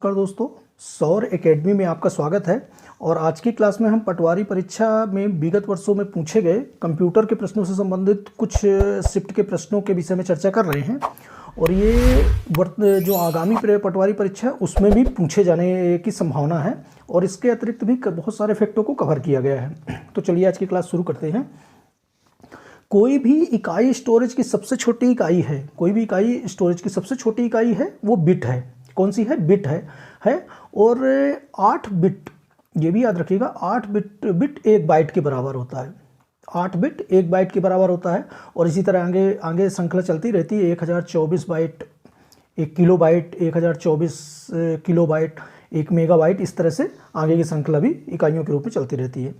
नमस्कार दोस्तों, सौर एकेडमी में आपका स्वागत है। और आज की क्लास में हम पटवारी परीक्षा में विगत वर्षों में पूछे गए कंप्यूटर के प्रश्नों से संबंधित कुछ शिफ्ट के प्रश्नों के विषय में चर्चा कर रहे हैं। और ये जो आगामी पटवारी परीक्षा है उसमें भी पूछे जाने की संभावना है। और इसके अतिरिक्त भी बहुत सारे फैक्टों को कवर किया गया है। तो चलिए आज की क्लास शुरू करते हैं। कोई भी इकाई स्टोरेज की सबसे छोटी इकाई है, कोई भी इकाई स्टोरेज की सबसे छोटी इकाई है वो बिट है। कौन सी है? बिट है। और 8 बिट, ये भी याद रखिएगा, 8 बिट 1 बाइट के बराबर होता है। 8 बिट 1 बाइट के बराबर होता है। और इसी तरह आगे आगे श्रृंखला चलती रहती है। 1024 byte 1 kilo byte, 1024 kilo byte 1 megabyte, इस तरह से आगे की श्रृंखला भी इकाइयों के रूप में चलती रहती है।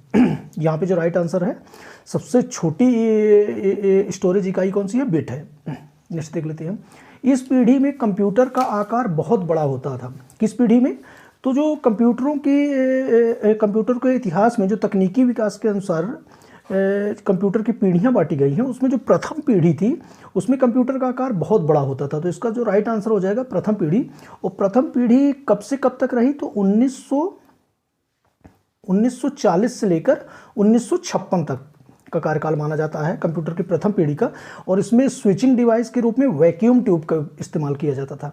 यहाँ पे जो राइट आंसर है, सबसे छोटी स्टोरेज इकाई कौन सी है? बिट है। नेक्स्ट देख लेते हैं। इस पीढ़ी में कंप्यूटर का आकार बहुत बड़ा होता था। किस पीढ़ी में? तो जो कंप्यूटर के इतिहास में जो तकनीकी विकास के अनुसार कंप्यूटर की पीढ़ियां बांटी गई हैं, उसमें जो प्रथम पीढ़ी थी उसमें कंप्यूटर का आकार बहुत बड़ा होता था। तो इसका जो राइट आंसर हो जाएगा प्रथम पीढ़ी। और प्रथम पीढ़ी कब से कब तक रही? तो 1940 से लेकर 1956 तक का कार्यकाल माना जाता है कंप्यूटर की प्रथम पीढ़ी का। और इसमें स्विचिंग डिवाइस के रूप में वैक्यूम ट्यूब का इस्तेमाल किया जाता था।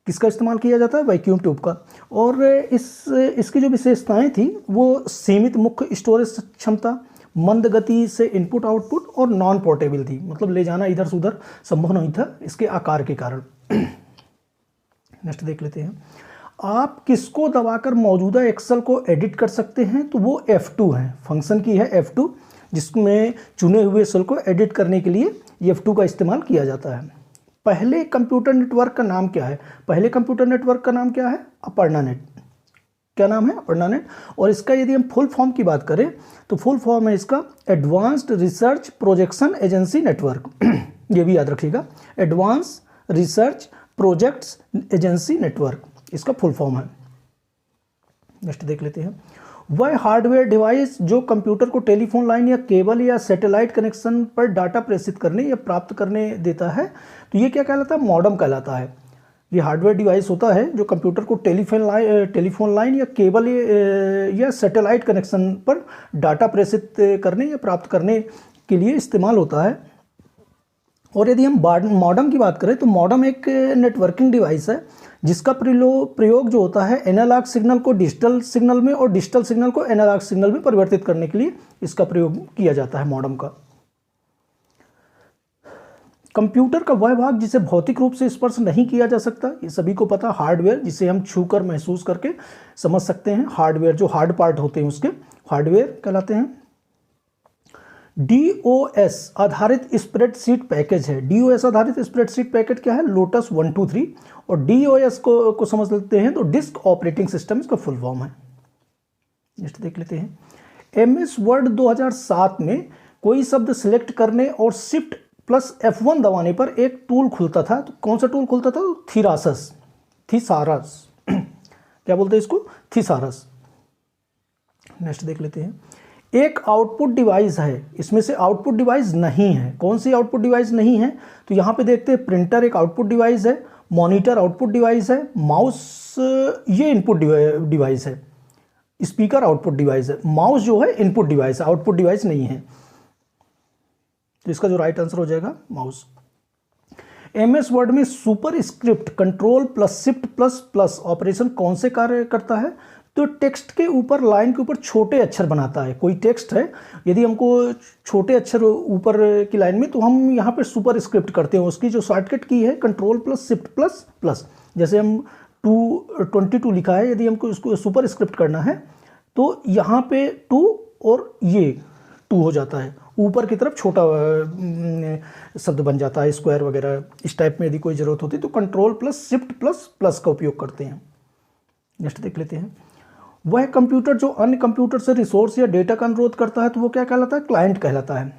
किसका इस्तेमाल किया जाता है? वैक्यूम ट्यूब का। और इसकी जो विशेषताएं थी वो सीमित मुख्य स्टोरेज क्षमता, मंद गति से इनपुट आउटपुट और नॉन पोर्टेबल थी। मतलब ले जाना इधर से उधर संभव नहीं था इसके आकार के कारण। नेक्स्ट देख लेते हैं। आप किसको दबाकर मौजूदा एक्सेल को एडिट कर सकते हैं? तो वो F2 है, फंक्शन की है F2, जिसमें चुने हुए सेल को एडिट करने के लिए F2 का इस्तेमाल किया जाता है। पहले कंप्यूटर नेटवर्क का नाम क्या है? पहले कंप्यूटर नेटवर्क का नाम क्या है? अपर्णा नेट। क्या नाम है? अपर्णा नेट। और इसका यदि हम फुल फॉर्म की बात करें तो फुल फॉर्म है इसका advanced research projection agency network. ये भी याद रखिएगा, advance research projects agency network इसका फुल फॉर्म है। नेक्स्ट देख लेते हैं। वह हार्डवेयर डिवाइस जो कंप्यूटर को टेलीफोन लाइन या केबल या सैटेलाइट कनेक्शन पर डाटा प्रेषित करने या प्राप्त करने देता है, तो ये क्या कहलाता है? मॉडेम कहलाता है। ये हार्डवेयर डिवाइस होता है जो कंप्यूटर को टेलीफोन लाइन या केबल या सैटेलाइट कनेक्शन पर डाटा प्रेषित करने या प्राप्त करने के लिए इस्तेमाल होता है। और यदि हम मॉडेम की बात करें तो मॉडेम एक नेटवर्किंग डिवाइस है जिसका प्रयोग जो होता है एनालॉग सिग्नल को डिजिटल सिग्नल में और डिजिटल सिग्नल को एनालॉग सिग्नल में परिवर्तित करने के लिए इसका प्रयोग किया जाता है मॉडेम का। कंप्यूटर का वह भाग जिसे भौतिक रूप से स्पर्श नहीं किया जा सकता, ये सभी को पता। हार्डवेयर जिसे हम छूकर महसूस करके समझ सकते हैं, हार्डवेयर जो हार्ड पार्ट होते हैं उसके हार्डवेयर कहलाते हैं। DOS आधारित स्प्रेडशीट पैकेज है। DOS आधारित स्प्रेडशीट पैकेज क्या है? लोटस 123। और DOS को समझ लेते हैं तो डिस्क ऑपरेटिंग सिस्टम इसका फुल फॉर्म है। नेक्स्ट देख लेते हैं। MS वर्ड 2007 में कोई शब्द सिलेक्ट करने और शिफ्ट प्लस F1 दबाने पर एक टूल खुलता था। तो कौन सा टूल खुलता था? थिसारस। क्या बोलते हैं इसको? थिसारस। नेक्स्ट देख लेते हैं। एक आउटपुट डिवाइस है, इसमें से आउटपुट डिवाइस नहीं है। कौन सी आउटपुट डिवाइस नहीं है? तो यहाँ पे देखते हैं, प्रिंटर एक आउटपुट डिवाइस है, मॉनिटर आउटपुट डिवाइस है, माउस ये इनपुट डिवाइस है, स्पीकर आउटपुट डिवाइस है, माउस जो है इनपुट डिवाइस है, आउटपुट डिवाइस नहीं है। तो इसका जो राइट आंसर हो जाएगा माउस। MS वर्ड में super script control plus shift plus plus operation कौन से कार्य करता है? तो टेक्स्ट के ऊपर, लाइन के ऊपर छोटे अक्षर बनाता है। कोई टेक्स्ट है, यदि हमको छोटे अक्षर ऊपर की लाइन में, तो हम यहाँ पे सुपर स्क्रिप्ट करते हैं। उसकी जो शॉर्टकट की है control plus shift plus plus. जैसे हम 22 लिखा है, यदि हमको इसको सुपर स्क्रिप्ट करना है तो यहाँ पे 2 और ये 2 हो जाता है, ऊपर की तरफ छोटा शब्द बन जाता है, स्क्वायर वगैरह इस टाइप में। यदि कोई ज़रूरत होती है तो control plus shift plus plus का उपयोग करते हैं। नेक्स्ट देख लेते हैं। वह कंप्यूटर जो अन्य कंप्यूटर से रिसोर्स या डेटा का अनुरोध करता है तो वो क्या कहलाता है? क्लाइंट कहलाता है।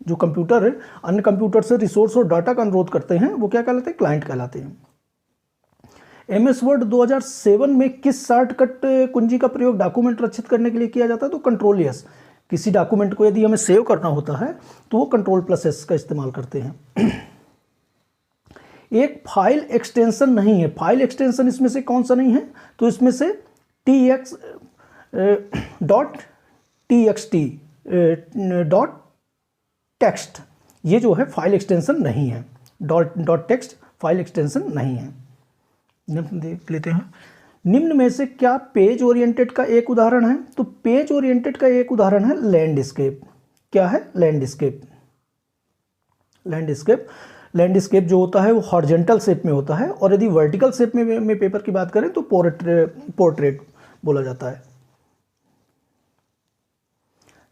जो कंप्यूटर अन्य कंप्यूटर से रिसोर्स और डाटा का अनुरोध करते हैं वो क्या कहलाते हैं? क्लाइंट कहलाते हैं। MS वर्ड 2007 में किस शॉर्टकट कुंजी का प्रयोग डॉक्यूमेंट रक्षित करने के लिए किया जाता है? तो कंट्रोल S। किसी डॉक्यूमेंट को यदि हमें सेव करना होता है तो वो कंट्रोल प्लस S का इस्तेमाल करते हैं। एक फाइल एक्सटेंशन नहीं है। फाइल एक्सटेंशन इसमें से कौन सा नहीं है? तो इसमें से tx dot txt dot text, ये जो है फाइल एक्सटेंशन नहीं है। डॉट टेक्स्ट फाइल एक्सटेंशन नहीं है। निम्न देख लेते हैं, निम्न में से क्या पेज ओरिएंटेड का एक उदाहरण है? तो पेज ओरिएंटेड का एक उदाहरण है लैंडस्केप। क्या है? लैंडस्केप। लैंडस्केप, लैंडस्केप जो होता है वो हॉरिजॉन्टल शेप में होता है, और यदि वर्टिकल शेप में पेपर की बात करें तो पोर्ट्रेट बोला जाता है।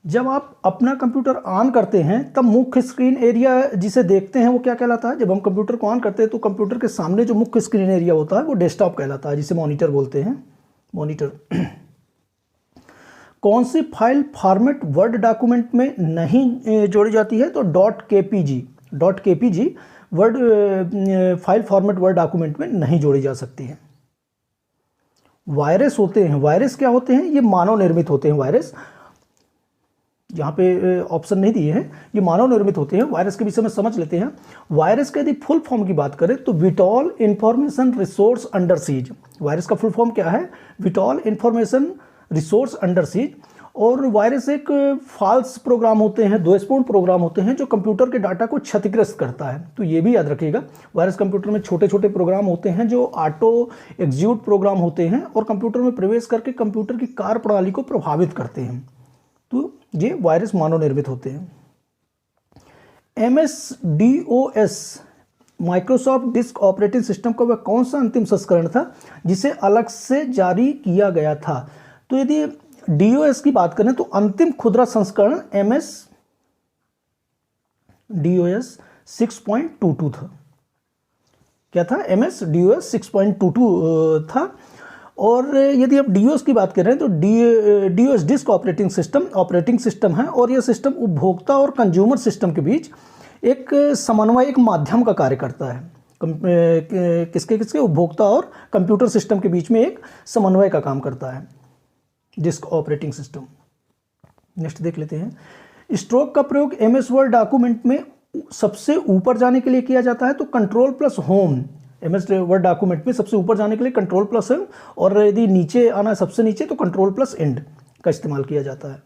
जब आप अपना कंप्यूटर ऑन करते हैं तब मुख्य स्क्रीन एरिया जिसे देखते हैं वो क्या कहलाता है? जब हम कंप्यूटर को ऑन करते हैं तो कंप्यूटर के सामने जो मुख्य स्क्रीन एरिया होता है वो डेस्कटॉप कहलाता है, जिसे मॉनिटर बोलते हैं, मॉनिटर। कौन सी फाइल फॉर्मेट वर्ड डॉक्यूमेंट में नहीं जोड़ी जाती है? तो dot KPG word file format word document में नहीं जोड़ी जा सकती है। वायरस होते हैं, वायरस क्या होते हैं? ये मानव निर्मित होते हैं। वायरस यहाँ पे ऑप्शन नहीं दिए हैं, ये मानव निर्मित होते हैं। वायरस के विषय में समझ लेते हैं। वायरस का यदि फुल फॉर्म की बात करें तो vital information resource under siege. Virus का फुल फॉर्म क्या है? Vital information resource under siege. और वायरस एक फॉल्स प्रोग्राम होते हैं, दोषपूर्ण प्रोग्राम होते हैं जो कंप्यूटर के डाटा को क्षतिग्रस्त करता है। तो ये भी याद रखिएगा, वायरस कंप्यूटर में छोटे छोटे प्रोग्राम होते हैं जो ऑटो एग्जीक्यूट प्रोग्राम होते हैं और कंप्यूटर में प्रवेश करके कंप्यूटर की कार्य प्रणाली को प्रभावित करते हैं। तो ये वायरस मानव निर्मित होते हैं। MS-DOS Microsoft disk operating system का वह कौन सा अंतिम संस्करण था जिसे अलग से जारी किया गया था? तो यदि DOS की बात करें तो अंतिम खुदरा संस्करण MS-DOS 6.22 था। क्या था? MS-DOS 6.22 था। और यदि आप DOS की बात करें तो DOS डिस्क ऑपरेटिंग सिस्टम है, और यह सिस्टम उपभोक्ता और कंज्यूमर सिस्टम के बीच एक समन्वय, एक माध्यम का कार्य करता है। किसके उपभोक्ता और कंप्यूटर सिस्टम के बीच में एक समन्वय का काम करता है डिस्क ऑपरेटिंग सिस्टम। नेक्स्ट देख लेते हैं, स्ट्रोक का प्रयोग MS वर्ड डॉक्यूमेंट में सबसे ऊपर जाने के लिए किया जाता है। तो control plus home, MS word document में सबसे ऊपर जाने के लिए कंट्रोल प्लस होम, और यदि नीचे आना है सबसे नीचे तो कंट्रोल प्लस एंड का इस्तेमाल किया जाता है।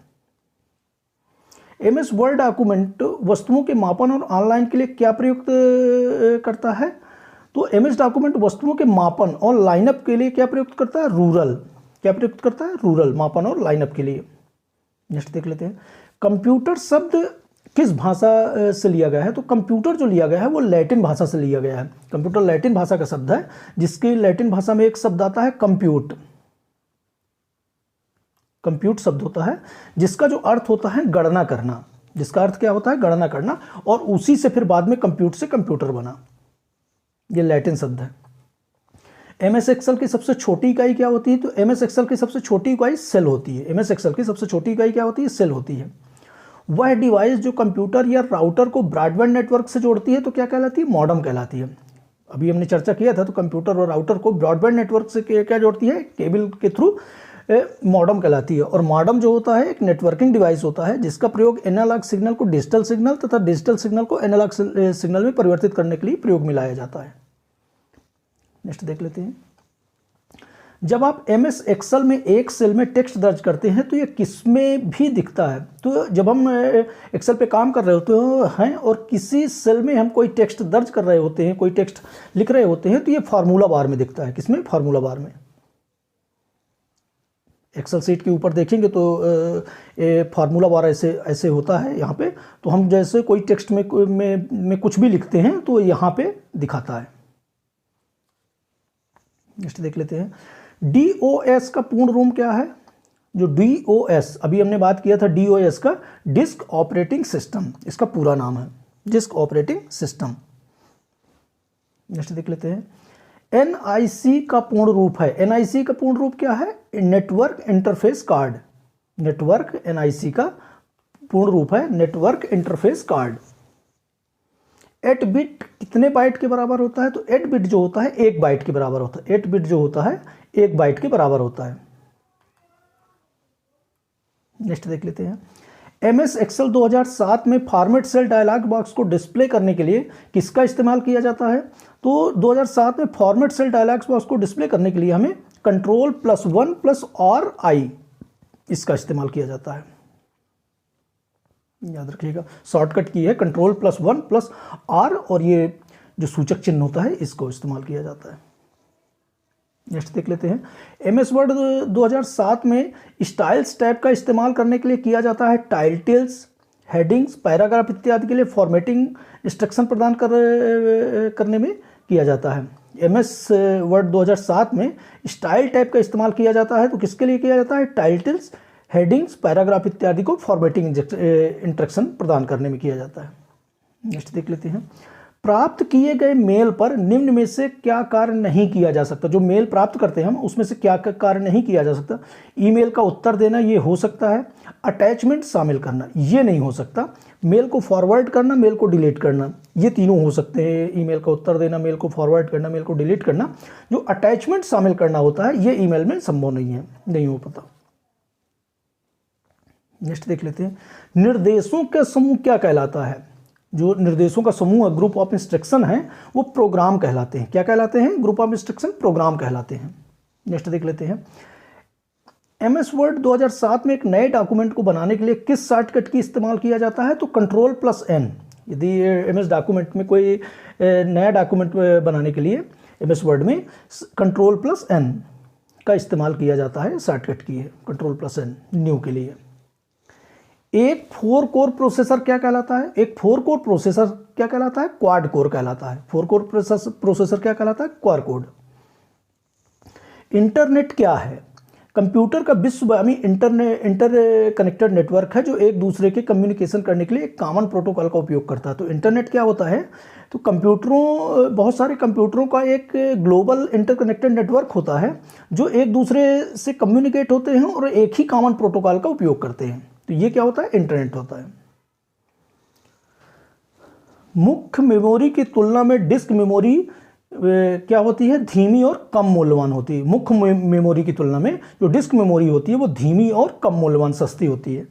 MS वर्ड डॉक्यूमेंट वस्तुओं के मापन और ऑनलाइन के लिए क्या प्रयुक्त करता है? तो MS डॉक्यूमेंट वस्तुओं के मापन और लाइनअप के लिए क्या प्रयुक्त करता है? रूरल। क्या प्रयुक्त करता है? रूरल, मापन और लाइनअप के लिए। नेक्स्ट देख लेते हैं, कंप्यूटर शब्द किस भाषा से लिया गया है? तो कंप्यूटर जो लिया गया है वो लैटिन भाषा से लिया गया है। कंप्यूटर लैटिन भाषा का शब्द है, जिसके लैटिन भाषा में एक शब्द आता है कंप्यूट। कंप्यूट शब्द होता है जिसका जो अर्थ होता है गणना करना। जिसका अर्थ क्या होता है? गणना करना, और उसी से फिर बाद में कंप्यूट से कंप्यूटर बना। ये लैटिन शब्द है। MS एक्सेल की सबसे छोटी इकाई क्या होती है? तो MS एक्सेल की सबसे छोटी इकाई सेल होती है। MS एक्सेल की सबसे छोटी इकाई क्या होती है? सेल होती है। वह डिवाइस जो कंप्यूटर या राउटर को ब्रॉडबैंड नेटवर्क से जोड़ती है तो क्या कहलाती है? मॉडेम कहलाती है। अभी हमने चर्चा किया था, तो कंप्यूटर और राउटर को ब्रॉडबैंड नेटवर्क से क्या जोड़ती है? केबल के थ्रू मॉडेम कहलाती है। और मॉडेम जो होता है एक नेटवर्किंग डिवाइस होता है जिसका प्रयोग एनालॉग सिग्नल को डिजिटल सिग्नल तथा डिजिटल सिग्नल को एनालॉग सिग्नल में परिवर्तित करने के लिए प्रयोग में लाया जाता है। नेक्स्ट देख लेते हैं, जब आप MS एक्सेल में एक सेल में टेक्स्ट दर्ज करते हैं तो ये किसमें भी दिखता है? तो जब हम एक्सेल पे काम कर रहे होते हैं और किसी सेल में हम कोई टेक्स्ट दर्ज कर रहे होते हैं, कोई टेक्स्ट लिख रहे होते हैं, तो ये फार्मूला बार में दिखता है। किसमें? फार्मूला बार में। एक्सेल सीट के ऊपर देखेंगे तो फार्मूला बार ऐसे होता है यहाँ पे। तो हम जैसे कोई टेक्स्ट में कुछ भी लिखते हैं तो यहाँ पे दिखाता है। नेक्स्ट देख लेते हैं, DOS का पूर्ण रूप क्या है? जो DOS अभी हमने बात किया था, DOS का डिस्क ऑपरेटिंग सिस्टम, इसका पूरा नाम है डिस्क ऑपरेटिंग सिस्टम। नेक्स्ट देख लेते हैं, NIC का पूर्ण रूप है। NIC का पूर्ण रूप क्या है? Network interface card. Network NIC का पूर्ण रूप है नेटवर्क इंटरफेस कार्ड। 8 बिट कितने बाइट के बराबर होता है? तो 8 बिट जो होता है 1 बाइट के बराबर होता है। 8 बिट जो होता है 1 बाइट के बराबर होता है। नेक्स्ट देख लेते हैं, MS एक्सेल 2007 में फॉर्मेट सेल डायलॉग बॉक्स को डिस्प्ले करने के लिए किसका इस्तेमाल किया जाता है? तो 2007 में फॉर्मेट सेल डायलॉग बॉक्स को डिस्प्ले करने के लिए हमें Ctrl+1+RI इसका इस्तेमाल किया जाता है। याद रखिएगा, शॉर्टकट की है Ctrl+1+R और ये जो सूचक चिन्ह होता है इसको इस्तेमाल किया जाता है। नेक्स्ट देख लेते हैं। MS वर्ड 2007 में स्टाइल्स टैब का इस्तेमाल करने के लिए किया जाता है टाइटल्स, हेडिंग्स, पैराग्राफ इत्यादि के लिए फॉर्मेटिंग इंस्ट्रक्शन प्रदान करने में किया जाता है। MS वर्ड 2007 में स्टाइल टैब का इस्तेमाल किया जाता है तो किसके लिए किया जाता है? टाइटल्स, हेडिंग्स, पैराग्राफ इत्यादि को फॉर्मेटिंग इंस्ट्रक्शन प्रदान करने में किया जाता है। नेक्स्ट देख लेते हैं। प्राप्त किए गए मेल पर निम्न में से क्या कार्य नहीं किया जा सकता? जो मेल प्राप्त करते हैं हम उसमें से क्या कार्य नहीं किया जा सकता? ईमेल का उत्तर देना ये हो सकता है, अटैचमेंट शामिल करना ये नहीं हो सकता, मेल को फॉरवर्ड करना, मेल को डिलीट करना ये तीनों हो सकते हैं। ईमेल का उत्तर देना, मेल को फॉरवर्ड करना, मेल को डिलीट करना। जो अटैचमेंट शामिल करना होता है ये ईमेल में संभव नहीं है, नहीं हो पाता। नेक्स्ट देख लेते हैं। निर्देशों का समूह क्या कहलाता है? जो निर्देशों का समूह ग्रुप ऑफ इंस्ट्रक्शन है वो प्रोग्राम कहलाते हैं। क्या कहलाते हैं? ग्रुप ऑफ इंस्ट्रक्शन प्रोग्राम कहलाते हैं। नेक्स्ट देख लेते हैं। MS वर्ड 2007 में एक नए डॉक्यूमेंट को बनाने के लिए किस शॉर्टकट की इस्तेमाल किया जाता है? तो Ctrl+N। यदि MS डॉक्यूमेंट में कोई नया डॉक्यूमेंट बनाने के लिए MS वर्ड में Ctrl+N का इस्तेमाल किया जाता है, शॉर्टकट की है Ctrl+N न्यू के लिए। एक 4 कोर प्रोसेसर क्या कहलाता है? एक 4 कोर प्रोसेसर क्या कहलाता है? क्वाड कोर कहलाता है। 4 कोर प्रोसेसर क्या कहलाता है? Quad core. इंटरनेट क्या है? कंप्यूटर का विश्वव्यापी इंटर कनेक्टेड नेटवर्क है जो एक दूसरे के कम्युनिकेशन करने के लिए एक कॉमन प्रोटोकॉल का उपयोग करता है। तो इंटरनेट क्या होता है? तो बहुत सारे कंप्यूटरों का एक ग्लोबल इंटरकनेक्टेड नेटवर्क होता है जो एक दूसरे से कम्युनिकेट होते हैं और एक ही कॉमन प्रोटोकॉल का उपयोग करते हैं। तो ये क्या होता है? इंटरनेट होता है। मुख्य मेमोरी की तुलना में डिस्क मेमोरी क्या होती है? धीमी और कम मूल्यवान होती है। मुख्य मेमोरी की तुलना में जो डिस्क मेमोरी होती है वो धीमी और कम मूल्यवान, सस्ती होती है।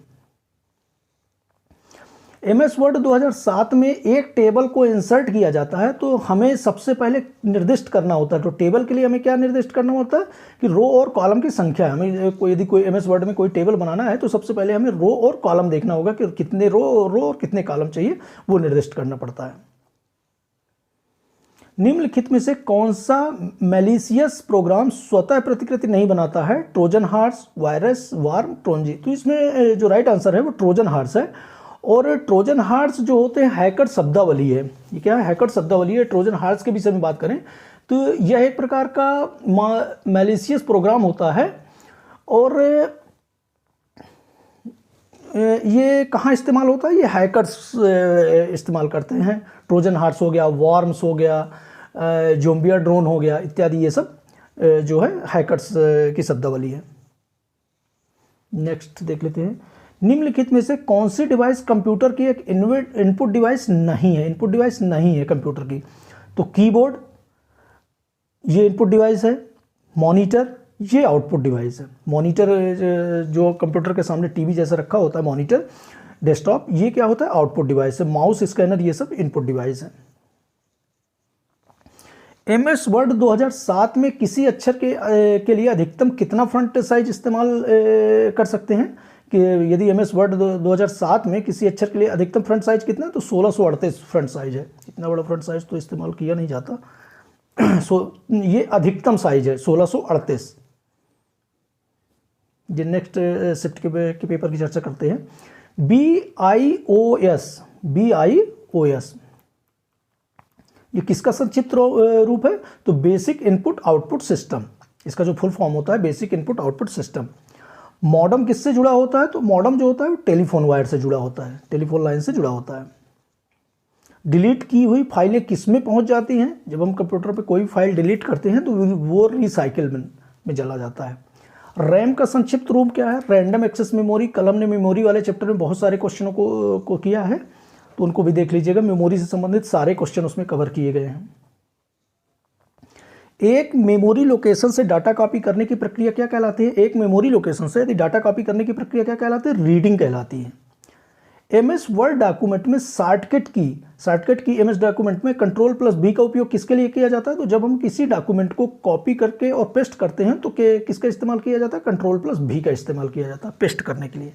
MS वर्ड 2007 में एक टेबल को इंसर्ट किया जाता है तो हमें सबसे पहले निर्दिष्ट करना होता है। तो टेबल के लिए हमें क्या निर्दिष्ट करना होता है कि रो और कॉलम की संख्या। हमें यदि कोई MS वर्ड में कोई टेबल बनाना है तो सबसे पहले हमें रो और कॉलम देखना होगा कि कितने रो और कितने कॉलम चाहिए, वो निर्दिष्ट करना पड़ता है। निम्नलिखित में से कौन सा मैलिशियस प्रोग्राम स्वतः प्रतिकृति नहीं बनाता है? ट्रोजन हॉर्स, वायरस, वार्म, ट्रोंजी। तो इसमें जो राइट आंसर है वो ट्रोजन हॉर्स है। और ट्रोजन हॉर्स जो होते हैं हैकर शब्दावली है। ये क्या है? हैकर शब्दावली है। ट्रोजन हॉर्स के विषय में बात करें तो यह एक प्रकार का मैलिशियस प्रोग्राम होता है। और ये कहाँ इस्तेमाल होता है? ये हैकर्स इस्तेमाल करते हैं। ट्रोजन हॉर्स हो गया, वॉर्म्स हो गया, जोम्बिया ड्रोन हो गया इत्यादि, ये सब जो है हैकर्स की शब्दावली है। नेक्स्ट देख लेते हैं। निम्नलिखित में से कौन सी डिवाइस कंप्यूटर की एक इनपुट डिवाइस नहीं है? इनपुट डिवाइस नहीं है कंप्यूटर की। तो कीबोर्ड ये इनपुट डिवाइस है, मॉनिटर ये आउटपुट डिवाइस है। मॉनिटर जो कंप्यूटर के सामने टीवी जैसा रखा होता है, मॉनिटर डेस्कटॉप, ये क्या होता है? आउटपुट डिवाइस है। माउस, स्कैनर ये सब इनपुट डिवाइस है। MS वर्ड 2007 में किसी अक्षर के लिए अधिकतम कितना फ्रंट साइज इस्तेमाल कर सकते हैं? कि यदि MS वर्ड 2007 में किसी अक्षर के लिए अधिकतम फ्रंट साइज कितना है? तो 1638 फ्रंट साइज है। इतना बड़ा फ्रंट साइज तो इस्तेमाल किया नहीं जाता। ये अधिकतम साइज है 1638। जो नेक्स्ट शिफ्ट के पेपर की चर्चा करते हैं। BIOS ये किसका संक्षिप्त रूप है? तो बेसिक इनपुट आउटपुट सिस्टम। इसका जो फुल फॉर्म होता है basic input output system. Modem किससे जुड़ा होता है? तो मॉडम जो होता है वो टेलीफोन वायर से जुड़ा होता है, टेलीफोन लाइन से जुड़ा होता है। डिलीट की हुई फाइलें किस में पहुंच जाती हैं? जब हम कंप्यूटर पे कोई फाइल डिलीट करते हैं तो वो रिसाइकिल में चला जाता है। रैम का संक्षिप्त रूप क्या है? Random access memory. कलम ने मेमोरी वाले चैप्टर में बहुत सारे क्वेश्चनों को किया है तो उनको भी देख लीजिएगा। मेमोरी से संबंधित सारे क्वेश्चन उसमें कवर किए गए हैं। एक मेमोरी लोकेशन से डाटा कॉपी करने की प्रक्रिया क्या कहलाती है? एक मेमोरी लोकेशन से यदि डाटा कॉपी करने की प्रक्रिया क्या कहलाती है? रीडिंग कहलाती है। MS वर्ड डॉक्यूमेंट में शॉर्टकट की MS डॉक्यूमेंट में Ctrl+B का उपयोग किसके लिए किया जाता है? तो जब हम किसी डॉक्यूमेंट को कॉपी करके और पेस्ट करते हैं तो किसका इस्तेमाल किया जाता है? Ctrl+B का इस्तेमाल किया जाता है पेस्ट करने के लिए।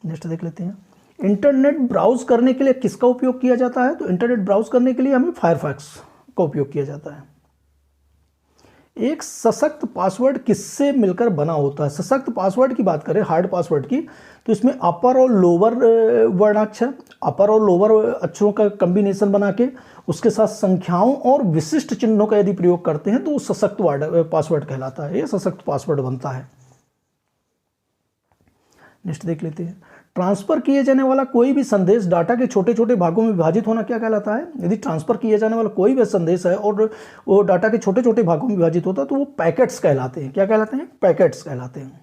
नेक्स्ट देख लेते हैं, इंटरनेट ब्राउज करने के लिए किसका उपयोग किया जाता है? तो इंटरनेट ब्राउज करने के लिए हमें फायरफॉक्स का उपयोग किया जाता है। एक सशक्त पासवर्ड किससे मिलकर बना होता है? सशक्त पासवर्ड की बात करें, हार्ड पासवर्ड की, तो इसमें अपर और लोअर वर्णाक्षर, अपर और लोअर अक्षरों का कॉम्बिनेशन बना के उसके साथ संख्याओं और विशिष्ट चिन्हों का यदि प्रयोग करते हैं तो वो सशक्त पासवर्ड कहलाता है, ये सशक्त पासवर्ड बनता है। नेक्स्ट देख लेते हैं, ट्रांसफर किए जाने वाला कोई भी संदेश डाटा के छोटे छोटे भागों में विभाजित होना क्या कहलाता है? यदि ट्रांसफर किए जाने वाला कोई भी संदेश है और वो डाटा के छोटे छोटे भागों में विभाजित होता है तो वो पैकेट्स कहलाते हैं। क्या कहलाते हैं? पैकेट्स कहलाते हैं।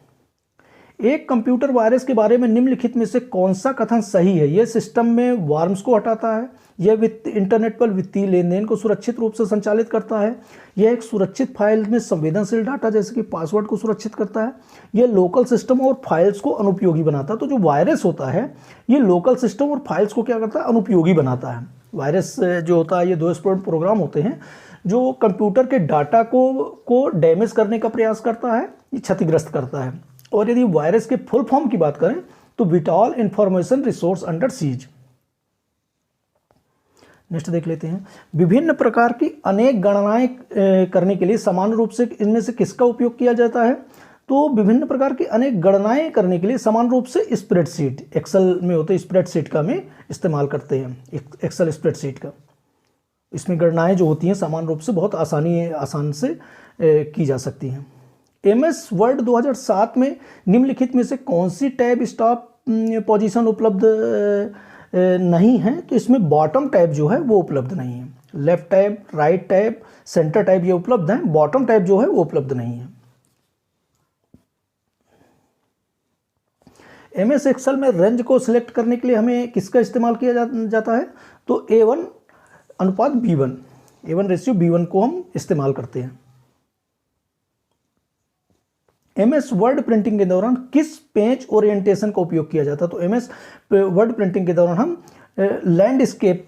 एक कंप्यूटर वायरस के बारे में निम्नलिखित में से कौन सा कथन सही है? यह सिस्टम में वार्म्स को हटाता है, यह इंटरनेट पर वित्तीय लेन देन को सुरक्षित रूप से संचालित करता है, यह एक सुरक्षित फाइल में संवेदनशील डाटा जैसे कि पासवर्ड को सुरक्षित करता है, यह लोकल सिस्टम और फाइल्स को अनुपयोगी बनाता है। तो जो वायरस होता है ये लोकल सिस्टम और फाइल्स को क्या करता है? अनुपयोगी बनाता है। वायरस जो होता है ये 2 एक्सप्लोइट प्रोग्राम होते हैं जो कंप्यूटर के डाटा को डैमेज करने का प्रयास करता है, ये क्षतिग्रस्त करता है। और यदि वायरस के फुल फॉर्म की बात करें तो vital information resource under siege. Next देख लेते हैं, विभिन्न प्रकार की अनेक गणनाएं करने के लिए समान रूप से इनमें से किसका उपयोग किया जाता है? तो विभिन्न प्रकार की अनेक गणनाएं करने के लिए समान रूप से स्प्रेडशीट, एक्सेल में होते स्प्रेडशीट का में इस्तेमाल करते हैं, एक्सेल स्प्रेडशीट का। इसमें गणनाएं जो होती हैं समान रूप से बहुत आसान से की जा सकती हैं। MS वर्ड 2007 में निम्नलिखित में से कौन सी टैब स्टॉप पोजीशन उपलब्ध नहीं है? तो इसमें बॉटम टैब जो है वो उपलब्ध नहीं है। Left tab, right tab, centre tab ये उपलब्ध है, बॉटम टैब जो है वो उपलब्ध नहीं है। MS एक्सेल में रेंज को सिलेक्ट करने के लिए हमें किसका इस्तेमाल किया जाता है? तो A1:B1, A1:B1 को हम इस्तेमाल करते हैं। MS वर्ड प्रिंटिंग के दौरान किस पेज ओरिएंटेशन का उपयोग किया जाता है? तो MS वर्ड प्रिंटिंग के दौरान हम लैंडस्केप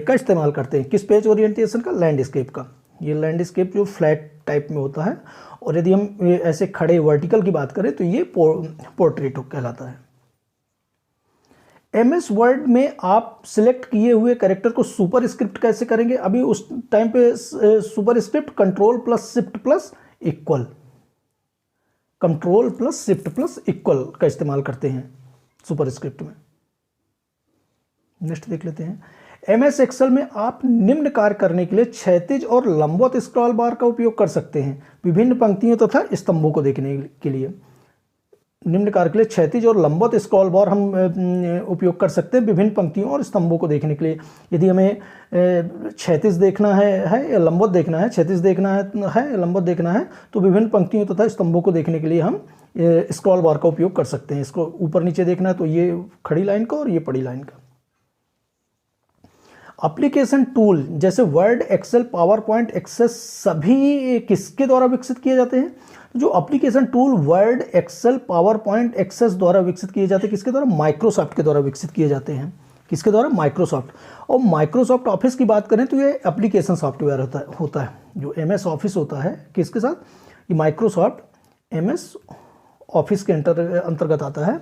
का इस्तेमाल करते हैं। किस पेज ओरिएंटेशन का? लैंडस्केप का। ये लैंडस्केप जो फ्लैट टाइप में होता है, और यदि हम ऐसे खड़े वर्टिकल की बात करें तो ये पोर्ट्रेट कहलाता है। MS वर्ड में आप सिलेक्ट किए हुए कैरेक्टर को सुपर स्क्रिप्ट कैसे करेंगे? अभी उस टाइम पे सुपर स्क्रिप्ट Ctrl+Shift+Equal, Ctrl+Shift+Equal का इस्तेमाल करते हैं सुपर स्क्रिप्ट में। नेक्स्ट देख लेते हैं, MS एक्सेल में आप निम्न कार्य करने के लिए क्षैतिज और लंबवत स्क्रॉल बार का उपयोग कर सकते हैं विभिन्न पंक्तियों तथा स्तंभों को देखने के लिए। निम्न कार्य के लिए क्षैतिज और लंबवत स्क्रॉल बार हम उपयोग कर सकते हैं विभिन्न पंक्तियों और स्तंभों को देखने के लिए। यदि हमें क्षैतिज देखना है या लंबवत देखना है, क्षैतिज देखना है या लंबवत देखना है, तो विभिन्न पंक्तियों तथा स्तंभों को देखने के लिए हम स्क्रॉल बार का उपयोग कर सकते हैं। इसको ऊपर नीचे देखना है तो ये खड़ी लाइन का और ये पड़ी लाइन का। एप्लीकेशन टूल जैसे Word, Excel, PowerPoint, Access सभी किसके द्वारा विकसित किए जाते हैं? जो application tool Word, Excel, PowerPoint, Access द्वारा विकसित किए जाते हैं किसके द्वारा? माइक्रोसॉफ्ट के द्वारा विकसित किए जाते हैं। किसके द्वारा? माइक्रोसॉफ्ट। और माइक्रोसॉफ्ट ऑफिस की बात करें तो ये एप्लीकेशन सॉफ्टवेयर होता है। जो MS ऑफिस होता है किसके साथ? ये माइक्रोसॉफ्ट MS ऑफिस के अंतर्गत आता है,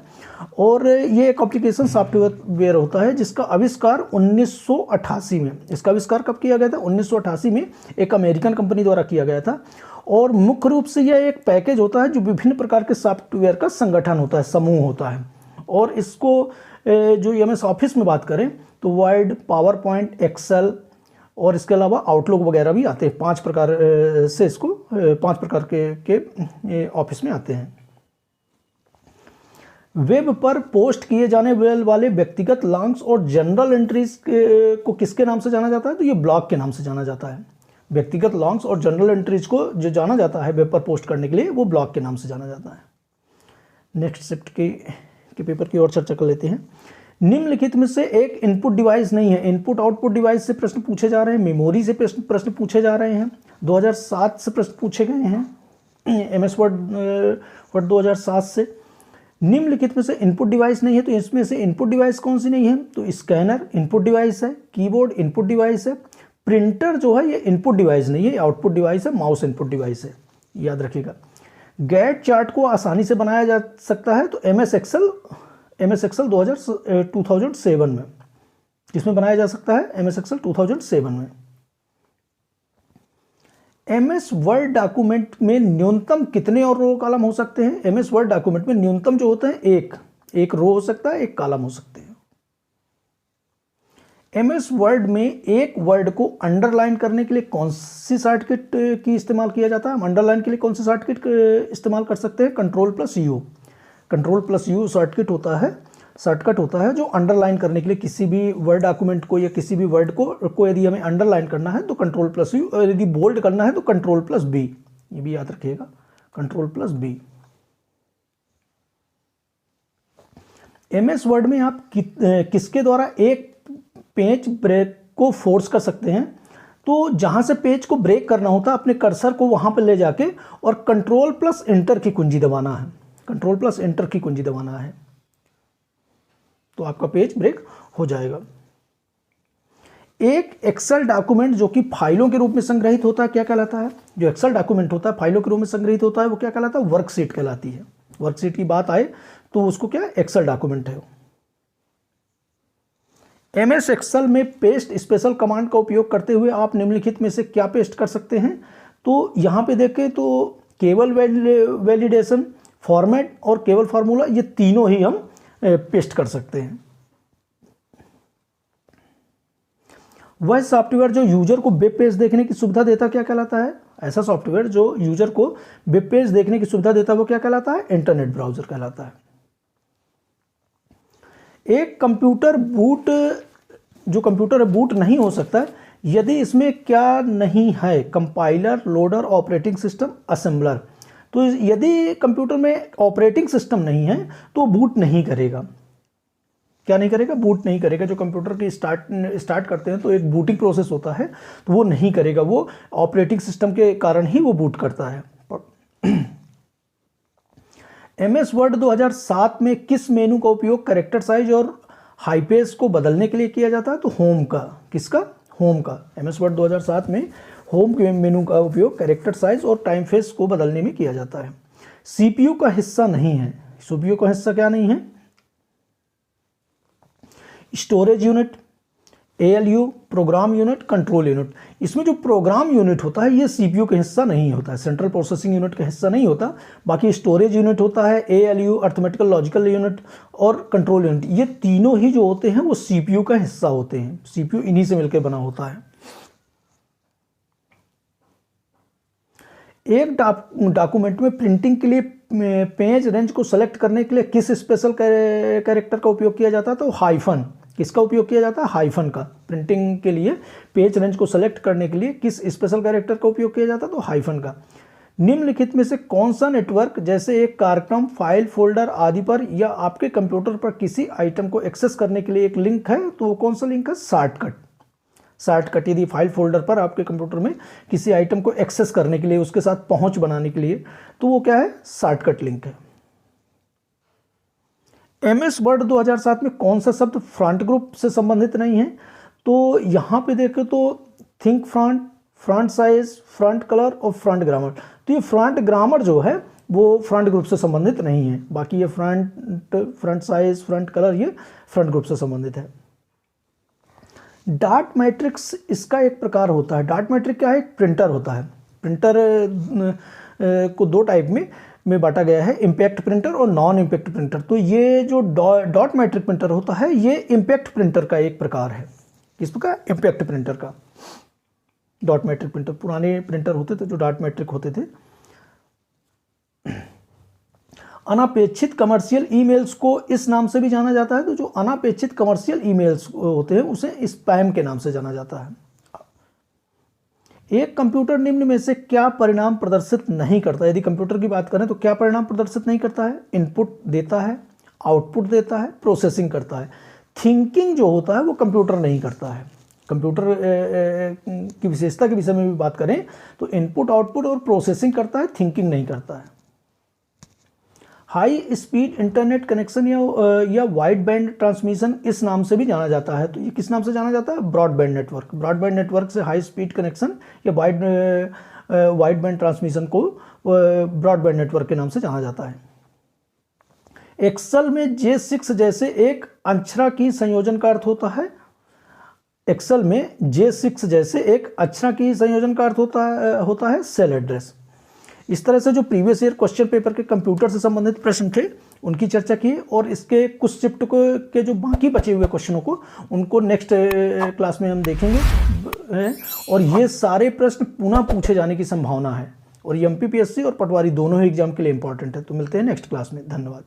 और ये एक एप्लीकेशन सॉफ्टवेयर होता है जिसका आविष्कार 1988 में, इसका आविष्कार कब किया गया था? 1988 में एक अमेरिकन कंपनी द्वारा किया गया था। और मुख्य रूप से यह एक पैकेज होता है जो विभिन्न प्रकार के सॉफ्टवेयर का संगठन होता है, समूह होता है। और इसको जो MS ऑफिस में बात करें तो वर्ड, पावर पॉइंट, एक्सेल और इसके अलावा आउटलुक वगैरह भी आते हैं। 5 प्रकार से इसको 5 प्रकार के ऑफिस में आते हैं। वेब पर पोस्ट किए जाने वाले व्यक्तिगत लॉन्ग्स और जनरल एंट्रीज को किसके नाम से जाना जाता है? तो ये ब्लॉग के नाम से जाना जाता है। व्यक्तिगत लॉन्ग्स और जनरल एंट्रीज को जो जाना जाता है वेब पर पोस्ट करने के लिए, वो ब्लॉग के नाम से जाना जाता है। नेक्स्ट शिफ्ट के पेपर की ओर चर्चा कर लेते हैं। निम्नलिखित में से एक इनपुट डिवाइस नहीं है। इनपुट आउटपुट डिवाइस से प्रश्न पूछे जा रहे हैं, मेमोरी से प्रश्न पूछे जा रहे हैं। 2007 से प्रश्न पूछे गए हैं MS वर्ड 2007 से। निम्नलिखित में से इनपुट डिवाइस नहीं है, तो इसमें से इनपुट डिवाइस कौन सी नहीं है? तो स्कैनर इनपुट डिवाइस है, कीबोर्ड इनपुट डिवाइस है, प्रिंटर जो है ये इनपुट डिवाइस नहीं है, ये आउटपुट डिवाइस है, माउस इनपुट डिवाइस है, याद रखिएगा। गैट चार्ट को आसानी से बनाया जा सकता है, तो एम एस एक्सेल 2007 में, किसमें बनाया जा सकता है? एम एस एक्सेल 2007 में। एम एस वर्ड डॉक्यूमेंट में न्यूनतम कितने और रो कॉलम हो सकते हैं? एम एस वर्ड डॉक्यूमेंट में न्यूनतम जो होते हैं एक रो हो सकता है, एक कॉलम हो सकते हैं। एम एस वर्ड में एक वर्ड को अंडरलाइन करने के लिए कौन सी शॉर्टकट की इस्तेमाल किया जाता है? हम अंडरलाइन के लिए कौन सी शॉर्टकट इस्तेमाल कर सकते हैं? Ctrl+U। Ctrl+U शॉर्टकट होता है जो अंडरलाइन करने के लिए किसी भी वर्ड डॉक्यूमेंट को या किसी भी वर्ड को यदि हमें अंडरलाइन करना है तो Ctrl+U, और यदि बोल्ड करना है तो Ctrl+B। ये भी याद रखिएगा, Ctrl+B। एम एस वर्ड में आप किसके द्वारा एक पेज ब्रेक को फोर्स कर सकते हैं? तो जहां से पेज को ब्रेक करना होता है अपने कर्सर को वहां पर ले जाके और Ctrl+Enter की कुंजी दबाना है, Ctrl+Enter की कुंजी दबाना है, तो आपका पेज ब्रेक हो जाएगा। एक एक्सेल डॉक्यूमेंट जो कि फाइलों के रूप में संग्रहित होता है क्या कहलाता है? जो एक्सेल डॉक्यूमेंट होता है फाइलों के रूप में संग्रहित होता है वो क्या कहलाता है? वर्कशीट कहलाती है। वर्कशीट की बात आए तो उसको क्या एक्सेल डॉक्यूमेंट है। एम एस एक्सेल में पेस्ट स्पेशल कमांड का उपयोग करते हुए आप निम्नलिखित में से क्या पेस्ट कर सकते हैं? तो यहाँ पे देखें तो केवल वैलिडेशन, फॉर्मेट और केवल फार्मूला, ये तीनों ही हम पेस्ट कर सकते हैं। वह सॉफ्टवेयर जो यूजर को वेब पेज देखने की सुविधा देता क्या कहलाता है? ऐसा सॉफ्टवेयर जो यूजर को वेब पेज देखने की सुविधा देता है वो क्या कहलाता है? इंटरनेट ब्राउजर कहलाता है। एक कंप्यूटर बूट नहीं हो सकता है यदि इसमें क्या नहीं है? Compiler, loader, operating system, assembler. तो यदि कंप्यूटर में ऑपरेटिंग सिस्टम नहीं है तो बूट नहीं करेगा। क्या नहीं करेगा? बूट नहीं करेगा। जो कंप्यूटर की स्टार्ट करते हैं तो एक बूटिंग प्रोसेस होता है, तो वो नहीं करेगा, वो ऑपरेटिंग सिस्टम के कारण ही वो बूट करता है। एम एस वर्ड 2007 में किस मेनू का उपयोग कैरेक्टर साइज और हाइपेज को बदलने के लिए किया जाता है? तो होम का। किसका? होम का। एम एस वर्ड 2007 में होम के मेनू का उपयोग कैरेक्टर साइज और टाइम फेस को बदलने में किया जाता है। सीपीयू का हिस्सा नहीं है। सीपीयू का हिस्सा क्या नहीं है? Storage unit, ALU, program unit, control unit. इसमें जो प्रोग्राम यूनिट होता है ये सीपीयू का हिस्सा नहीं होता है, सेंट्रल प्रोसेसिंग यूनिट का हिस्सा नहीं होता। बाकी स्टोरेज यूनिट होता है, एएलयू, अर्थमेटिकल लॉजिकल यूनिट और कंट्रोल यूनिट, ये तीनों ही जो होते हैं वो सीपीयू का हिस्सा होते हैं। सीपीयू इन्हीं से मिलकर बना होता है। एक डॉक्यूमेंट में प्रिंटिंग के लिए पेज रेंज को सेलेक्ट करने के लिए किस स्पेशल कैरेक्टर का उपयोग किया जाता है? तो हाइफन। किसका उपयोग किया जाता है? हाइफन का। प्रिंटिंग के लिए पेज रेंज को सेलेक्ट करने के लिए किस स्पेशल कैरेक्टर का उपयोग किया जाता है? तो हाइफन का। निम्नलिखित में से कौन सा नेटवर्क जैसे एक कार्यक्रम, फाइल, फोल्डर आदि पर या आपके कंप्यूटर पर किसी आइटम को एक्सेस करने के लिए एक लिंक है? तो वो कौन सा लिंक है? शॉर्टकट। यदि फाइल फोल्डर पर आपके कंप्यूटर में किसी आइटम को एक्सेस करने के लिए, उसके साथ पहुंच बनाने के लिए, तो वो क्या है? शॉर्टकट लिंक है। एम एस वर्ड 2007 में कौन सा शब्द फ्रंट ग्रुप से संबंधित नहीं है? तो यहाँ पे देखें तो think front, front size, front colour और फ्रंट ग्रामर। तो ये फ्रंट ग्रामर जो है वो फ्रंट ग्रुप से संबंधित नहीं है। बाकी ये फ्रंट साइज, फ्रंट कलर ये फ्रंट ग्रुप से संबंधित है। डार्ट मैट्रिक्स इसका एक प्रकार होता है। डार्ट मैट्रिक क्या है? एक प्रिंटर होता है। प्रिंटर को दो टाइप में बांटा गया है, इम्पैक्ट प्रिंटर और नॉन इम्पैक्ट प्रिंटर। तो ये जो डॉट मैट्रिक प्रिंटर होता है ये इम्पैक्ट प्रिंटर का एक प्रकार है। किस प्रकार? इम्पैक्ट प्रिंटर का। डॉट मैट्रिक प्रिंटर पुराने प्रिंटर होते थे जो डॉट मैट्रिक होते थे। अनापेक्षित कमर्शियल ईमेल्स को इस नाम से भी जाना जाता है। तो जो अनापेक्षित कमर्शियल ईमेल्स होते हैं उसे स्पैम के नाम से जाना जाता है। एक कंप्यूटर निम्न में से क्या परिणाम प्रदर्शित नहीं करता? यदि कंप्यूटर की बात करें तो क्या परिणाम प्रदर्शित नहीं करता है? इनपुट देता है, आउटपुट देता है, प्रोसेसिंग करता है। थिंकिंग जो होता है वो कंप्यूटर नहीं करता है। कंप्यूटर की विशेषता के विषय में भी बात करें तो इनपुट, आउटपुट और प्रोसेसिंग करता है, थिंकिंग नहीं करता है। हाई स्पीड इंटरनेट कनेक्शन या वाइड बैंड ट्रांसमिशन इस नाम से भी जाना जाता है। तो ये किस नाम से जाना जाता है? Broadband network. ब्रॉडबैंड नेटवर्क से हाई स्पीड कनेक्शन या वाइड बैंड ट्रांसमिशन को ब्रॉडबैंड नेटवर्क के नाम से जाना जाता है। एक्सेल में J6 जैसे एक अक्षरा की संयोजन का अर्थ होता है। एक्सेल में J6 जैसे एक अक्षरा की संयोजन का अर्थ होता है सेल एड्रेस। इस तरह से जो प्रीवियस ईयर क्वेश्चन पेपर के कंप्यूटर से संबंधित प्रश्न थे उनकी चर्चा की, और इसके कुछ शिफ्ट के जो बाकी बचे हुए क्वेश्चनों को उनको नेक्स्ट क्लास में हम देखेंगे। और ये सारे प्रश्न पुनः पूछे जाने की संभावना है, और ये MPPSC और पटवारी दोनों ही एग्जाम के लिए इंपॉर्टेंट है। तो मिलते हैं नेक्स्ट क्लास में। धन्यवाद।